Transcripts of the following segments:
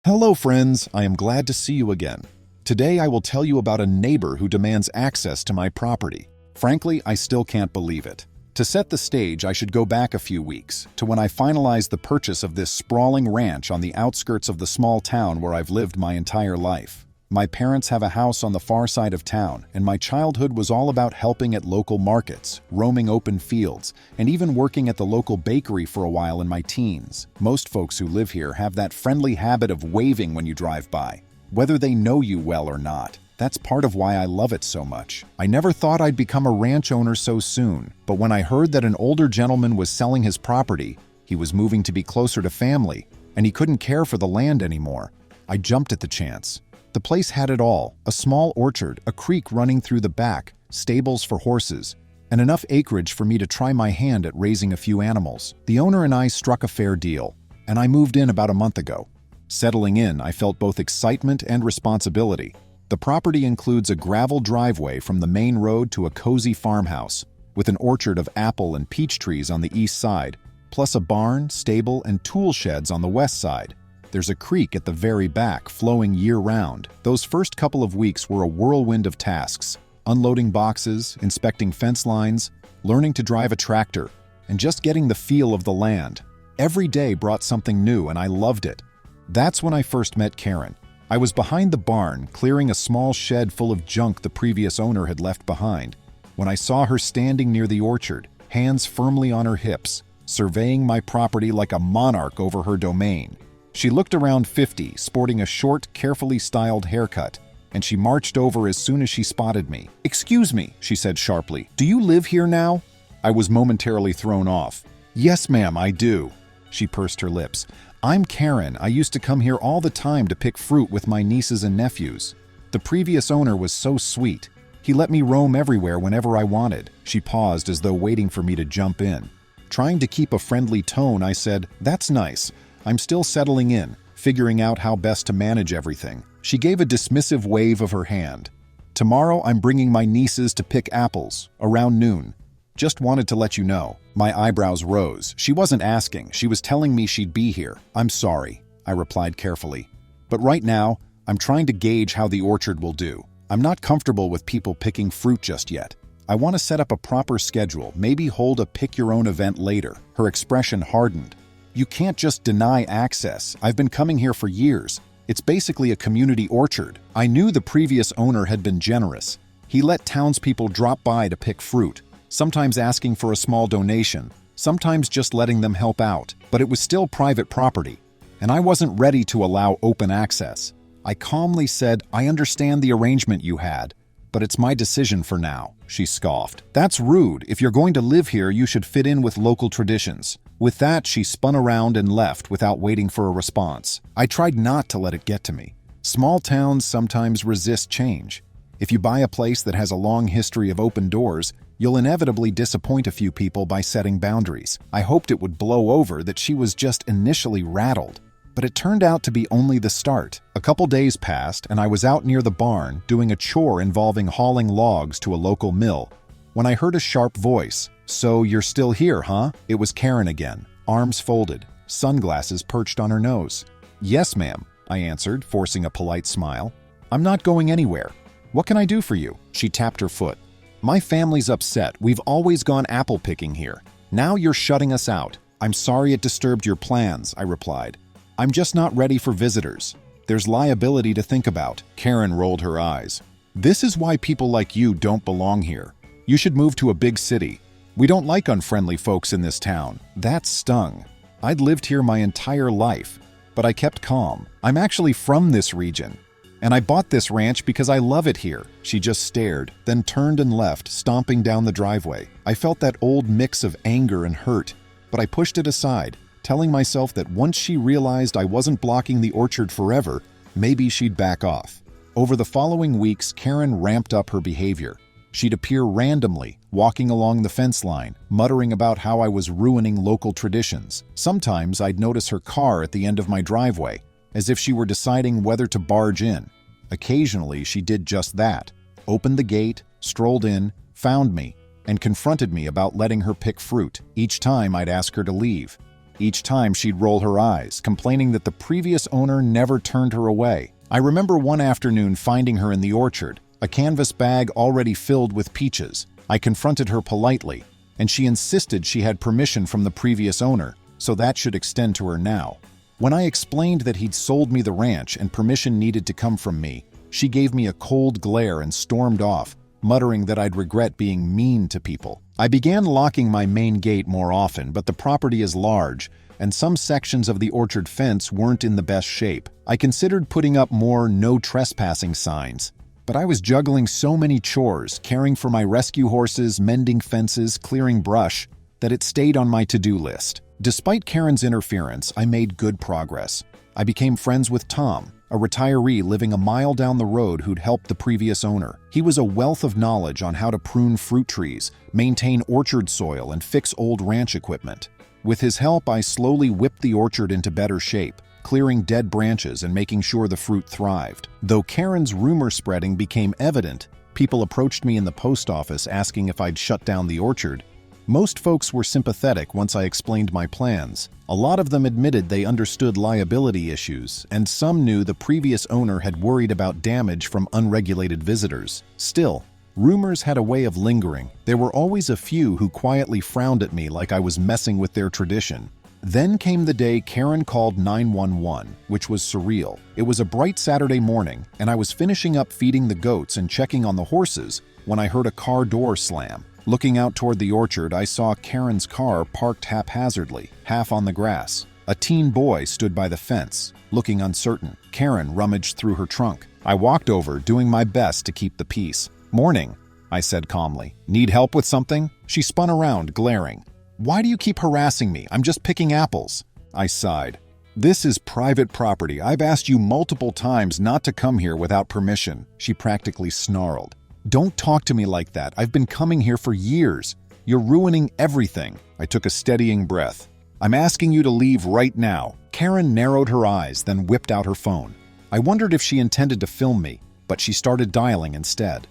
Hello friends, I am glad to see you again. Today I will tell you about a neighbor who demands access to my property. Frankly, I still can't believe it. To set the stage, I should go back a few weeks, to when I finalized the purchase of this sprawling ranch on the outskirts of the small town where I've lived my entire life. My parents have a house on the far side of town, and my childhood was all about helping at local markets, roaming open fields, and even working at the local bakery for a while in my teens. Most folks who live here have that friendly habit of waving when you drive by, whether they know you well or not. That's part of why I love it so much. I never thought I'd become a ranch owner so soon, but when I heard that an older gentleman was selling his property, he was moving to be closer to family, and he couldn't care for the land anymore, I jumped at the chance. The place had it all: a small orchard, a creek running through the back, stables for horses, and enough acreage for me to try my hand at raising a few animals. The owner and I struck a fair deal, and I moved in about a month ago. Settling in, I felt both excitement and responsibility. The property includes a gravel driveway from the main road to a cozy farmhouse, with an orchard of apple and peach trees on the east side, plus a barn, stable, and tool sheds on the west side. There's a creek at the very back, flowing year-round. Those first couple of weeks were a whirlwind of tasks: unloading boxes, inspecting fence lines, learning to drive a tractor, and just getting the feel of the land. Every day brought something new, and I loved it. That's when I first met Karen. I was behind the barn, clearing a small shed full of junk the previous owner had left behind, when I saw her standing near the orchard, hands firmly on her hips, surveying my property like a monarch over her domain. She looked around 50, sporting a short, carefully styled haircut, and she marched over as soon as she spotted me. "Excuse me," she said sharply. "Do you live here now?" I was momentarily thrown off. "Yes, ma'am, I do." She pursed her lips. "I'm Karen. I used to come here all the time to pick fruit with my nieces and nephews. The previous owner was so sweet. He let me roam everywhere whenever I wanted." She paused as though waiting for me to jump in. Trying to keep a friendly tone, I said, "That's nice. I'm still settling in, figuring out how best to manage everything." She gave a dismissive wave of her hand. "Tomorrow I'm bringing my nieces to pick apples, around noon. Just wanted to let you know." My eyebrows rose. She wasn't asking, she was telling me she'd be here. "I'm sorry," I replied carefully. "But right now, I'm trying to gauge how the orchard will do. I'm not comfortable with people picking fruit just yet. I want to set up a proper schedule, maybe hold a pick-your-own event later." Her expression hardened. "You can't just deny access. I've been coming here for years. It's basically a community orchard." I knew the previous owner had been generous. He let townspeople drop by to pick fruit, sometimes asking for a small donation, sometimes just letting them help out. But it was still private property, and I wasn't ready to allow open access. I calmly said, "I understand the arrangement you had, but it's my decision for now." She scoffed. "That's rude. If you're going to live here, you should fit in with local traditions." With that, she spun around and left without waiting for a response. I tried not to let it get to me. Small towns sometimes resist change. If you buy a place that has a long history of open doors, you'll inevitably disappoint a few people by setting boundaries. I hoped it would blow over, that she was just initially rattled. But it turned out to be only the start. A couple days passed, and I was out near the barn doing a chore involving hauling logs to a local mill, when I heard a sharp voice. "So you're still here, huh?" It was Karen again, arms folded, sunglasses perched on her nose. "Yes, ma'am," I answered, forcing a polite smile. "I'm not going anywhere. What can I do for you?" She tapped her foot. "My family's upset. We've always gone apple picking here. Now you're shutting us out." "I'm sorry it disturbed your plans," I replied. "I'm just not ready for visitors. There's liability to think about." Karen rolled her eyes. "This is why people like you don't belong here. You should move to a big city. We don't like unfriendly folks in this town." That stung. I'd lived here my entire life, but I kept calm. "I'm actually from this region, and I bought this ranch because I love it here." She just stared, then turned and left, stomping down the driveway. I felt that old mix of anger and hurt, but I pushed it aside, telling myself that once she realized I wasn't blocking the orchard forever, maybe she'd back off. Over the following weeks, Karen ramped up her behavior. She'd appear randomly, walking along the fence line, muttering about how I was ruining local traditions. Sometimes I'd notice her car at the end of my driveway, as if she were deciding whether to barge in. Occasionally, she did just that, opened the gate, strolled in, found me, and confronted me about letting her pick fruit. Each time I'd ask her to leave. Each time she'd roll her eyes, complaining that the previous owner never turned her away. I remember one afternoon finding her in the orchard, a canvas bag already filled with peaches. I confronted her politely, and she insisted she had permission from the previous owner, so that should extend to her now. When I explained that he'd sold me the ranch and permission needed to come from me, she gave me a cold glare and stormed off, muttering that I'd regret being mean to people. I began locking my main gate more often, but the property is large, and some sections of the orchard fence weren't in the best shape. I considered putting up more no trespassing signs, but I was juggling so many chores, caring for my rescue horses, mending fences, clearing brush, that it stayed on my to-do list. Despite Karen's interference, I made good progress. I became friends with Tom, a retiree living a mile down the road who'd helped the previous owner. He was a wealth of knowledge on how to prune fruit trees, maintain orchard soil, and fix old ranch equipment. With his help, I slowly whipped the orchard into better shape, clearing dead branches and making sure the fruit thrived. Though Karen's rumor spreading became evident, people approached me in the post office asking if I'd shut down the orchard. Most folks were sympathetic once I explained my plans. A lot of them admitted they understood liability issues, and some knew the previous owner had worried about damage from unregulated visitors. Still, rumors had a way of lingering. There were always a few who quietly frowned at me like I was messing with their tradition. Then came the day Karen called 911, which was surreal. It was a bright Saturday morning, and I was finishing up feeding the goats and checking on the horses when I heard a car door slam. Looking out toward the orchard, I saw Karen's car parked haphazardly, half on the grass. A teen boy stood by the fence, looking uncertain. Karen rummaged through her trunk. I walked over, doing my best to keep the peace. "Morning," I said calmly. "Need help with something?" She spun around, glaring. "Why do you keep harassing me? I'm just picking apples." I sighed. "This is private property. I've asked you multiple times not to come here without permission." She practically snarled. "Don't talk to me like that. I've been coming here for years. You're ruining everything." I took a steadying breath. "I'm asking you to leave right now." Karen narrowed her eyes, then whipped out her phone. I wondered if she intended to film me, but she started dialing instead.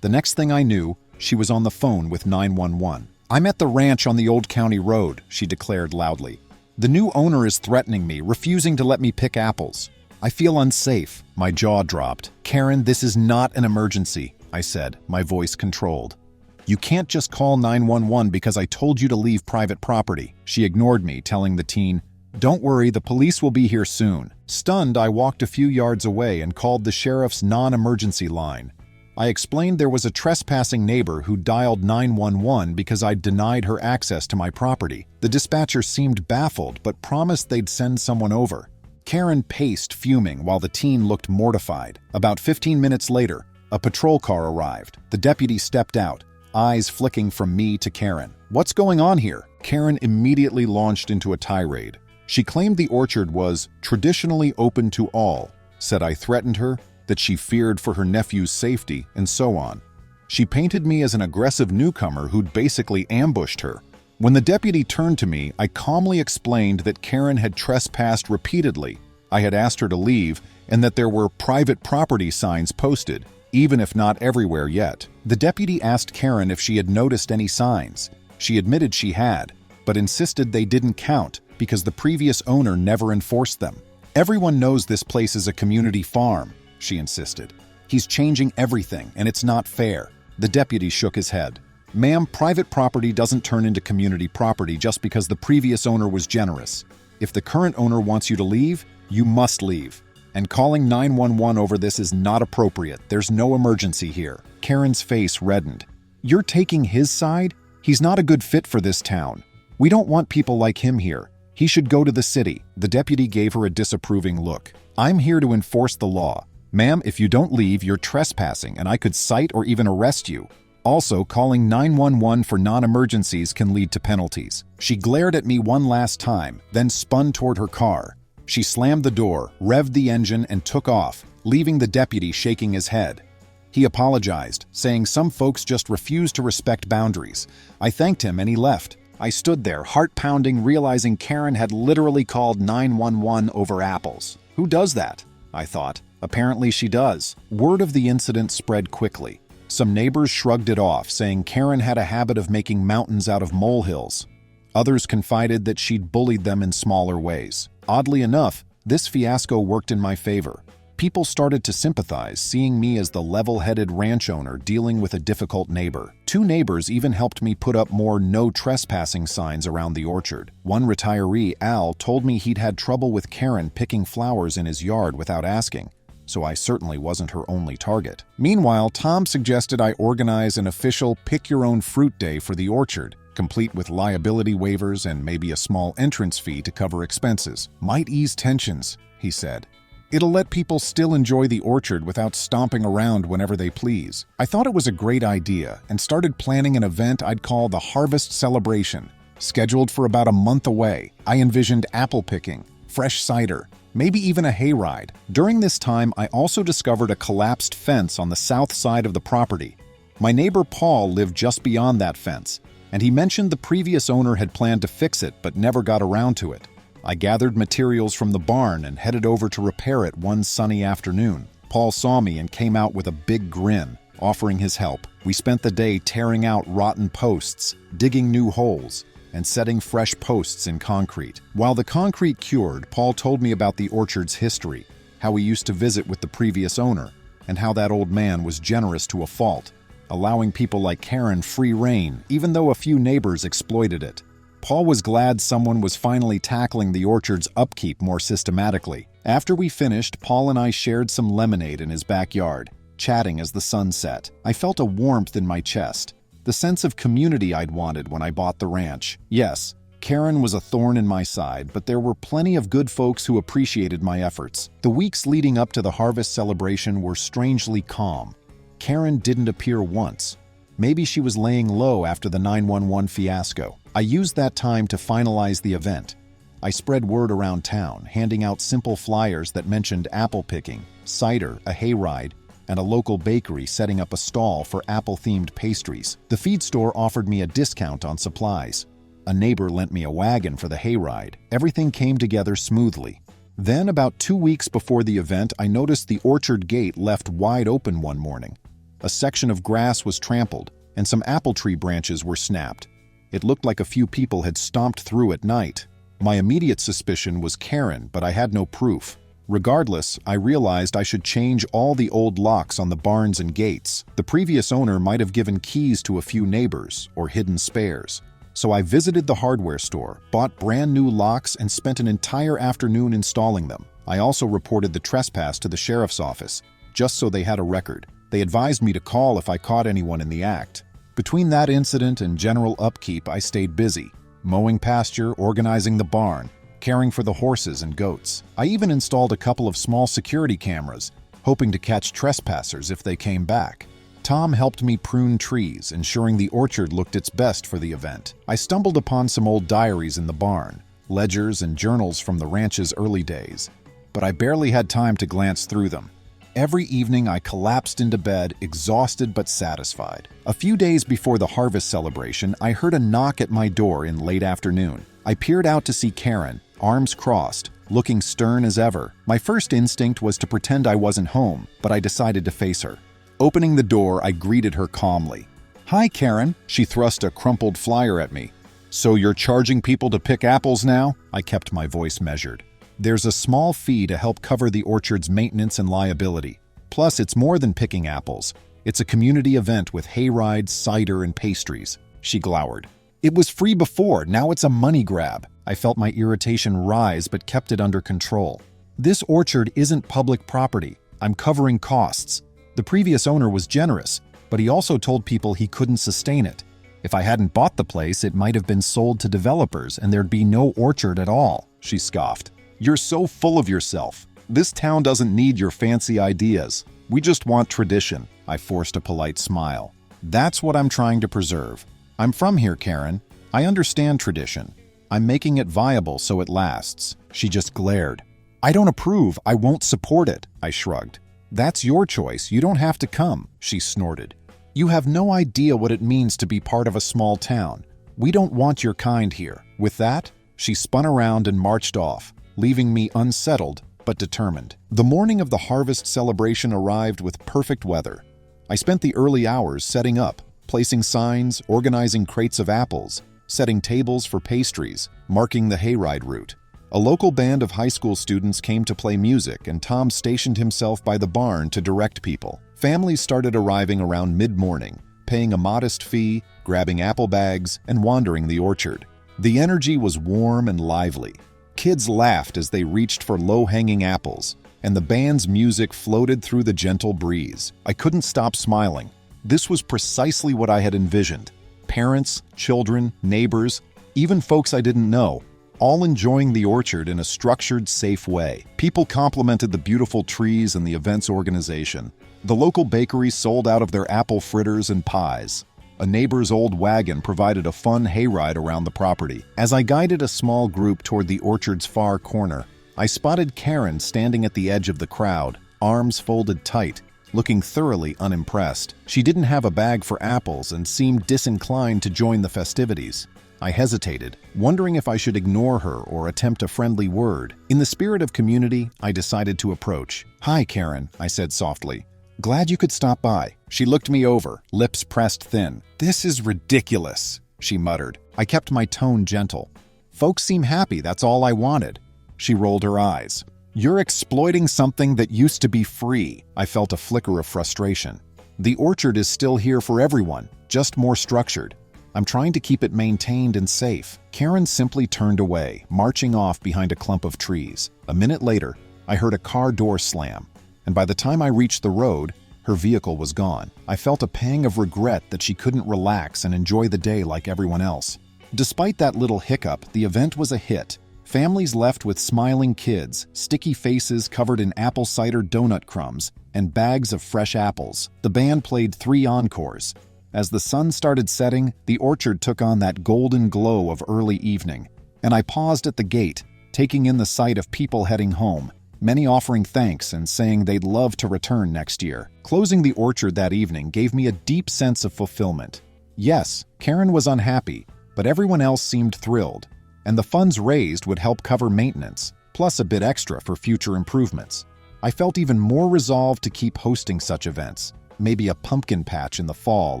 The next thing I knew, she was on the phone with 911. "I'm at the ranch on the Old County Road," she declared loudly. "The new owner is threatening me, refusing to let me pick apples. I feel unsafe." My jaw dropped. "Karen, this is not an emergency," I said, my voice controlled. "You can't just call 911 because I told you to leave private property." She ignored me, telling the teen, "Don't worry, the police will be here soon." Stunned, I walked a few yards away and called the sheriff's non-emergency line. I explained there was a trespassing neighbor who dialed 911 because I'd denied her access to my property. The dispatcher seemed baffled, but promised they'd send someone over. Karen paced, fuming, while the teen looked mortified. About 15 minutes later, a patrol car arrived. The deputy stepped out, eyes flicking from me to Karen. "What's going on here?" Karen immediately launched into a tirade. She claimed the orchard was traditionally open to all, said I threatened her, that she feared for her nephew's safety, and so on. She painted me as an aggressive newcomer who'd basically ambushed her. When the deputy turned to me, I calmly explained that Karen had trespassed repeatedly. I had asked her to leave, and that there were private property signs posted, even if not everywhere yet. The deputy asked Karen if she had noticed any signs. She admitted she had, but insisted they didn't count because the previous owner never enforced them. "Everyone knows this place is a community farm," she insisted. "He's changing everything, and it's not fair." The deputy shook his head. "Ma'am, private property doesn't turn into community property just because the previous owner was generous. If the current owner wants you to leave, you must leave. And calling 911 over this is not appropriate. There's no emergency here." Karen's face reddened. "You're taking his side? He's not a good fit for this town. We don't want people like him here. He should go to the city." The deputy gave her a disapproving look. "I'm here to enforce the law. Ma'am, if you don't leave, you're trespassing, and I could cite or even arrest you. Also, calling 911 for non-emergencies can lead to penalties." She glared at me one last time, then spun toward her car. She slammed the door, revved the engine, and took off, leaving the deputy shaking his head. He apologized, saying some folks just refuse to respect boundaries. I thanked him and he left. I stood there, heart pounding, realizing Karen had literally called 911 over apples. Who does that? I thought. Apparently she does. Word of the incident spread quickly. Some neighbors shrugged it off, saying Karen had a habit of making mountains out of molehills. Others confided that she'd bullied them in smaller ways. Oddly enough, this fiasco worked in my favor. People started to sympathize, seeing me as the level-headed ranch owner dealing with a difficult neighbor. Two neighbors even helped me put up more no trespassing signs around the orchard. One retiree, Al, told me he'd had trouble with Karen picking flowers in his yard without asking, so I certainly wasn't her only target. Meanwhile, Tom suggested I organize an official pick-your-own-fruit day for the orchard, complete with liability waivers and maybe a small entrance fee to cover expenses. Might ease tensions, he said. It'll let people still enjoy the orchard without stomping around whenever they please. I thought it was a great idea and started planning an event I'd call the Harvest Celebration. Scheduled for about a month away, I envisioned apple picking, fresh cider, maybe even a hayride. During this time, I also discovered a collapsed fence on the south side of the property. My neighbor Paul lived just beyond that fence, and he mentioned the previous owner had planned to fix it but never got around to it. I gathered materials from the barn and headed over to repair it one sunny afternoon. Paul saw me and came out with a big grin, offering his help. We spent the day tearing out rotten posts, digging new holes, and setting fresh posts in concrete. While the concrete cured, Paul told me about the orchard's history, how he used to visit with the previous owner, and how that old man was generous to a fault, allowing people like Karen free rein, even though a few neighbors exploited it. Paul was glad someone was finally tackling the orchard's upkeep more systematically. After we finished, Paul and I shared some lemonade in his backyard, chatting as the sun set. I felt a warmth in my chest, the sense of community I'd wanted when I bought the ranch. Yes, Karen was a thorn in my side, but there were plenty of good folks who appreciated my efforts. The weeks leading up to the harvest celebration were strangely calm. Karen didn't appear once. Maybe she was laying low after the 911 fiasco. I used that time to finalize the event. I spread word around town, handing out simple flyers that mentioned apple picking, cider, a hayride, and a local bakery setting up a stall for apple-themed pastries. The feed store offered me a discount on supplies. A neighbor lent me a wagon for the hayride. Everything came together smoothly. Then, about 2 weeks before the event, I noticed the orchard gate left wide open one morning. A section of grass was trampled, and some apple tree branches were snapped. It looked like a few people had stomped through at night. My immediate suspicion was Karen, but I had no proof. Regardless, I realized I should change all the old locks on the barns and gates. The previous owner might have given keys to a few neighbors or hidden spares. So I visited the hardware store, bought brand new locks, and spent an entire afternoon installing them. I also reported the trespass to the sheriff's office, just so they had a record. They advised me to call if I caught anyone in the act. Between that incident and general upkeep, I stayed busy, mowing pasture, organizing the barn, caring for the horses and goats. I even installed a couple of small security cameras, hoping to catch trespassers if they came back. Tom helped me prune trees, ensuring the orchard looked its best for the event. I stumbled upon some old diaries in the barn, ledgers and journals from the ranch's early days, but I barely had time to glance through them. Every evening, I collapsed into bed, exhausted but satisfied. A few days before the harvest celebration, I heard a knock at my door in late afternoon. I peered out to see Karen, arms crossed, looking stern as ever. My first instinct was to pretend I wasn't home, but I decided to face her. Opening the door, I greeted her calmly. "Hi, Karen." She thrust a crumpled flyer at me. "So you're charging people to pick apples now?" I kept my voice measured. "There's a small fee to help cover the orchard's maintenance and liability. Plus, it's more than picking apples. It's a community event with hayrides, cider, and pastries." She glowered. "It was free before, now it's a money grab." I felt my irritation rise but kept it under control. "This orchard isn't public property. I'm covering costs. The previous owner was generous, but he also told people he couldn't sustain it. If I hadn't bought the place, it might have been sold to developers and there'd be no orchard at all," she scoffed. "You're so full of yourself. This town doesn't need your fancy ideas. We just want tradition." I forced a polite smile. "That's what I'm trying to preserve. I'm from here, Karen. I understand tradition. I'm making it viable so it lasts." She just glared. "I don't approve. I won't support it." I shrugged. "That's your choice. You don't have to come," she snorted. "You have no idea what it means to be part of a small town. We don't want your kind here." With that, she spun around and marched off, leaving me unsettled but determined. The morning of the harvest celebration arrived with perfect weather. I spent the early hours setting up, placing signs, organizing crates of apples, setting tables for pastries, marking the hayride route. A local band of high school students came to play music, and Tom stationed himself by the barn to direct people. Families started arriving around mid-morning, paying a modest fee, grabbing apple bags, and wandering the orchard. The energy was warm and lively. Kids laughed as they reached for low-hanging apples, and the band's music floated through the gentle breeze. I couldn't stop smiling. This was precisely what I had envisioned. Parents, children, neighbors, even folks I didn't know, all enjoying the orchard in a structured, safe way. People complimented the beautiful trees and the event's organization. The local bakery sold out of their apple fritters and pies. A neighbor's old wagon provided a fun hayride around the property. As I guided a small group toward the orchard's far corner, I spotted Karen standing at the edge of the crowd, arms folded tight, looking thoroughly unimpressed. She didn't have a bag for apples and seemed disinclined to join the festivities. I hesitated, wondering if I should ignore her or attempt a friendly word. In the spirit of community, I decided to approach. "Hi, Karen," I said softly. "Glad you could stop by." She looked me over, lips pressed thin. "This is ridiculous," she muttered. I kept my tone gentle. "Folks seem happy, that's all I wanted." She rolled her eyes. "You're exploiting something that used to be free." I felt a flicker of frustration. "The orchard is still here for everyone, just more structured. I'm trying to keep it maintained and safe." Karen simply turned away, marching off behind a clump of trees. A minute later, I heard a car door slam, and by the time I reached the road, her vehicle was gone. I felt a pang of regret that she couldn't relax and enjoy the day like everyone else. Despite that little hiccup, the event was a hit. Families left with smiling kids, sticky faces covered in apple cider donut crumbs, and bags of fresh apples. The band played 3 encores. As the sun started setting, the orchard took on that golden glow of early evening, and I paused at the gate, taking in the sight of people heading home, many offering thanks and saying they'd love to return next year. Closing the orchard that evening gave me a deep sense of fulfillment. Yes, Karen was unhappy, but everyone else seemed thrilled, and the funds raised would help cover maintenance, plus a bit extra for future improvements. I felt even more resolved to keep hosting such events, maybe a pumpkin patch in the fall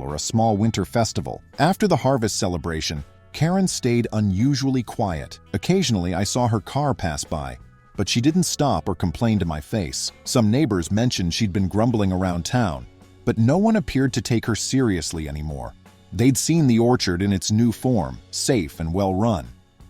or a small winter festival. After the harvest celebration, Karen stayed unusually quiet. Occasionally, I saw her car pass by, but she didn't stop or complain to my face. Some neighbors mentioned she'd been grumbling around town, but no one appeared to take her seriously anymore. They'd seen the orchard in its new form, safe and well-run.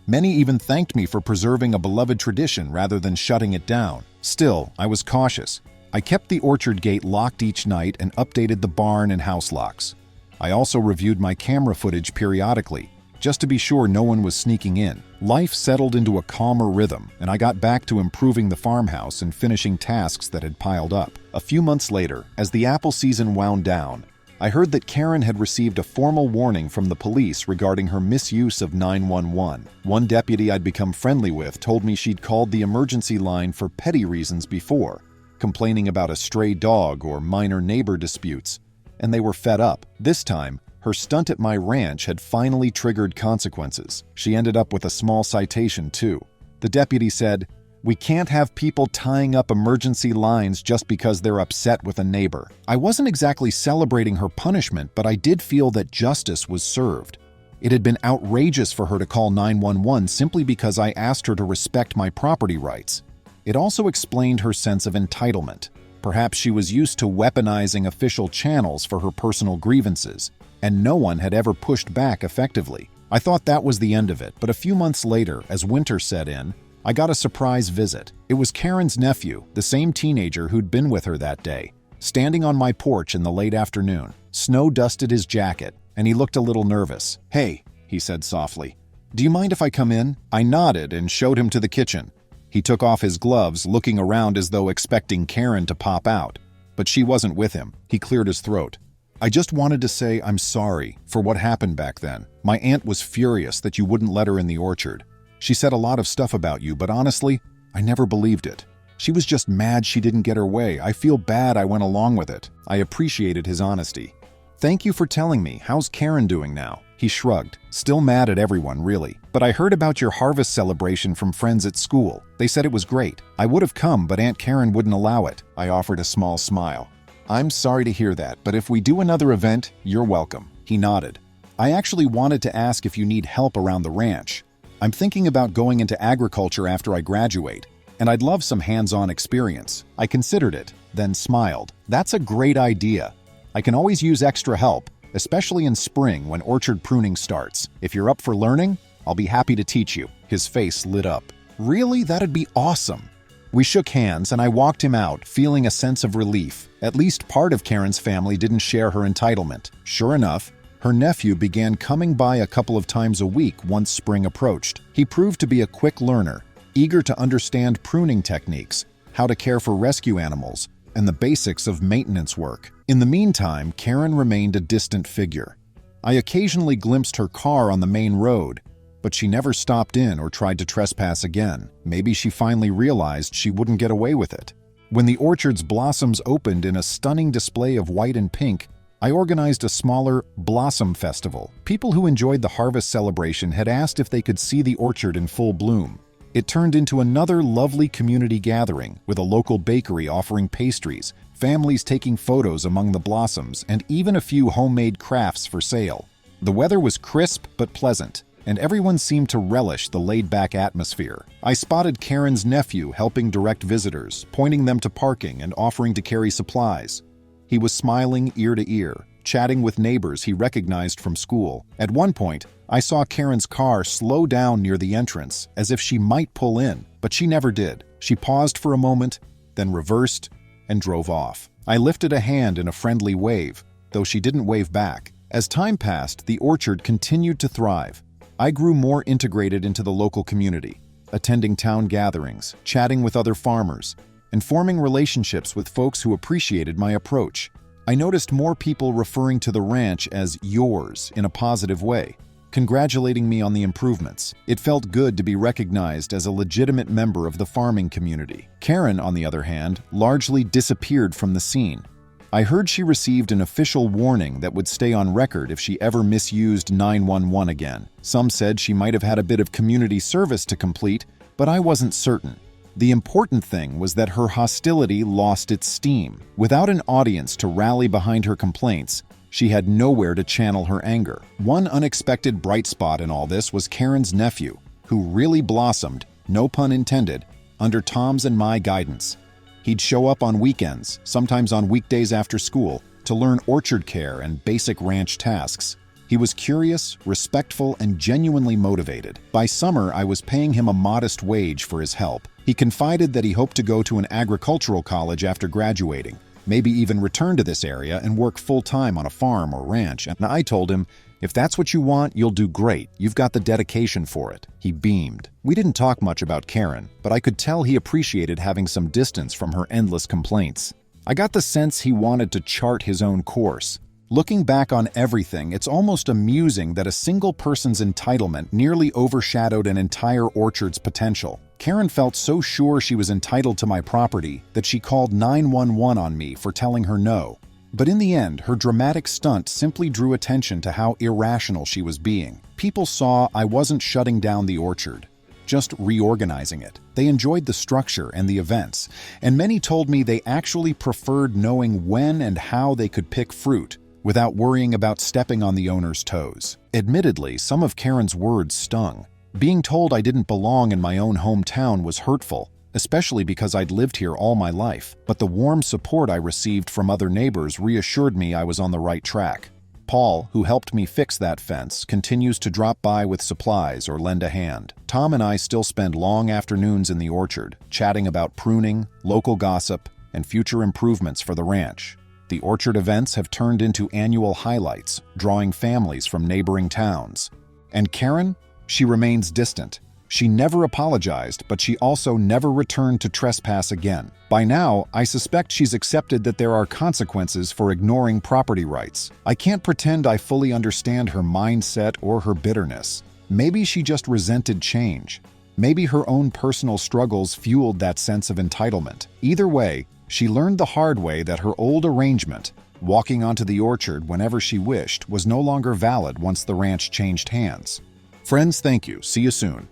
Many even thanked me for preserving a beloved tradition rather than shutting it down. Still, I was cautious. I kept the orchard gate locked each night and updated the barn and house locks. I also reviewed my camera footage periodically, just to be sure no one was sneaking in. Life settled into a calmer rhythm, and I got back to improving the farmhouse and finishing tasks that had piled up. A few months later, as the apple season wound down, I heard that Karen had received a formal warning from the police regarding her misuse of 911. One deputy I'd become friendly with told me she'd called the emergency line for petty reasons before, complaining about a stray dog or minor neighbor disputes, and they were fed up. This time, her stunt at my ranch had finally triggered consequences. She ended up with a small citation, too. The deputy said, "We can't have people tying up emergency lines just because they're upset with a neighbor." I wasn't exactly celebrating her punishment, but I did feel that justice was served. It had been outrageous for her to call 911 simply because I asked her to respect my property rights. It also explained her sense of entitlement. Perhaps she was used to weaponizing official channels for her personal grievances, and no one had ever pushed back effectively. I thought that was the end of it, but a few months later, as winter set in, I got a surprise visit. It was Karen's nephew, the same teenager who'd been with her that day, standing on my porch in the late afternoon. Snow dusted his jacket, and he looked a little nervous. "Hey," he said softly, "do you mind if I come in?" I nodded and showed him to the kitchen. He took off his gloves, looking around as though expecting Karen to pop out, but she wasn't with him. He cleared his throat. "I just wanted to say I'm sorry for what happened back then. My aunt was furious that you wouldn't let her in the orchard. She said a lot of stuff about you, but honestly, I never believed it. She was just mad she didn't get her way. I feel bad I went along with it." I appreciated his honesty. "Thank you for telling me. How's Karen doing now?" He shrugged, still mad at everyone, really. "But I heard about your harvest celebration from friends at school. They said it was great. I would have come, but Aunt Karen wouldn't allow it." I offered a small smile. "I'm sorry to hear that, but if we do another event, you're welcome." He nodded. I actually wanted to ask if you need help around the ranch. I'm thinking about going into agriculture after I graduate, and I'd love some hands-on experience." I considered it, then smiled. "That's a great idea. I can always use extra help, especially in spring when orchard pruning starts. If you're up for learning, I'll be happy to teach you." His face lit up. "Really? That'd be awesome." We shook hands and I walked him out, feeling a sense of relief. At least part of Karen's family didn't share her entitlement. Sure enough, her nephew began coming by a couple of times a week once spring approached. He proved to be a quick learner, eager to understand pruning techniques, how to care for rescue animals, and the basics of maintenance work. In the meantime, Karen remained a distant figure. I occasionally glimpsed her car on the main road, but she never stopped in or tried to trespass again. Maybe she finally realized she wouldn't get away with it. When the orchard's blossoms opened in a stunning display of white and pink, I organized a smaller blossom festival. People who enjoyed the harvest celebration had asked if they could see the orchard in full bloom. It turned into another lovely community gathering, with a local bakery offering pastries, families taking photos among the blossoms, and even a few homemade crafts for sale. The weather was crisp but pleasant, and everyone seemed to relish the laid-back atmosphere. I spotted Karen's nephew helping direct visitors, pointing them to parking and offering to carry supplies. He was smiling ear to ear, chatting with neighbors he recognized from school. At one point, I saw Karen's car slow down near the entrance, as if she might pull in, but she never did. She paused for a moment, then reversed and drove off. I lifted a hand in a friendly wave, though she didn't wave back. As time passed, the orchard continued to thrive. I grew more integrated into the local community, attending town gatherings, chatting with other farmers, and forming relationships with folks who appreciated my approach. I noticed more people referring to the ranch as yours in a positive way, congratulating me on the improvements. It felt good to be recognized as a legitimate member of the farming community. Karen, on the other hand, largely disappeared from the scene. I heard she received an official warning that would stay on record if she ever misused 911 again. Some said she might have had a bit of community service to complete, but I wasn't certain. The important thing was that her hostility lost its steam. Without an audience to rally behind her complaints, she had nowhere to channel her anger. One unexpected bright spot in all this was Karen's nephew, who really blossomed, no pun intended, under Tom's and my guidance. He'd show up on weekends, sometimes on weekdays after school, to learn orchard care and basic ranch tasks. He was curious, respectful, and genuinely motivated. By summer, I was paying him a modest wage for his help. He confided that he hoped to go to an agricultural college after graduating, maybe even return to this area and work full-time on a farm or ranch. And I told him, "If that's what you want, you'll do great. You've got the dedication for it." He beamed. We didn't talk much about Karen, but I could tell he appreciated having some distance from her endless complaints. I got the sense he wanted to chart his own course. Looking back on everything, it's almost amusing that a single person's entitlement nearly overshadowed an entire orchard's potential. Karen felt so sure she was entitled to my property that she called 911 on me for telling her no. But in the end, her dramatic stunt simply drew attention to how irrational she was being. People saw I wasn't shutting down the orchard, just reorganizing it. They enjoyed the structure and the events, and many told me they actually preferred knowing when and how they could pick fruit without worrying about stepping on the owner's toes. Admittedly, some of Karen's words stung. Being told I didn't belong in my own hometown was hurtful, especially because I'd lived here all my life, but the warm support I received from other neighbors reassured me I was on the right track. Paul, who helped me fix that fence, continues to drop by with supplies or lend a hand. Tom and I still spend long afternoons in the orchard, chatting about pruning, local gossip, and future improvements for the ranch. The orchard events have turned into annual highlights, drawing families from neighboring towns. And Karen? She remains distant. She never apologized, but she also never returned to trespass again. By now, I suspect she's accepted that there are consequences for ignoring property rights. I can't pretend I fully understand her mindset or her bitterness. Maybe she just resented change. Maybe her own personal struggles fueled that sense of entitlement. Either way, she learned the hard way that her old arrangement, walking onto the orchard whenever she wished, was no longer valid once the ranch changed hands. Friends, thank you. See you soon.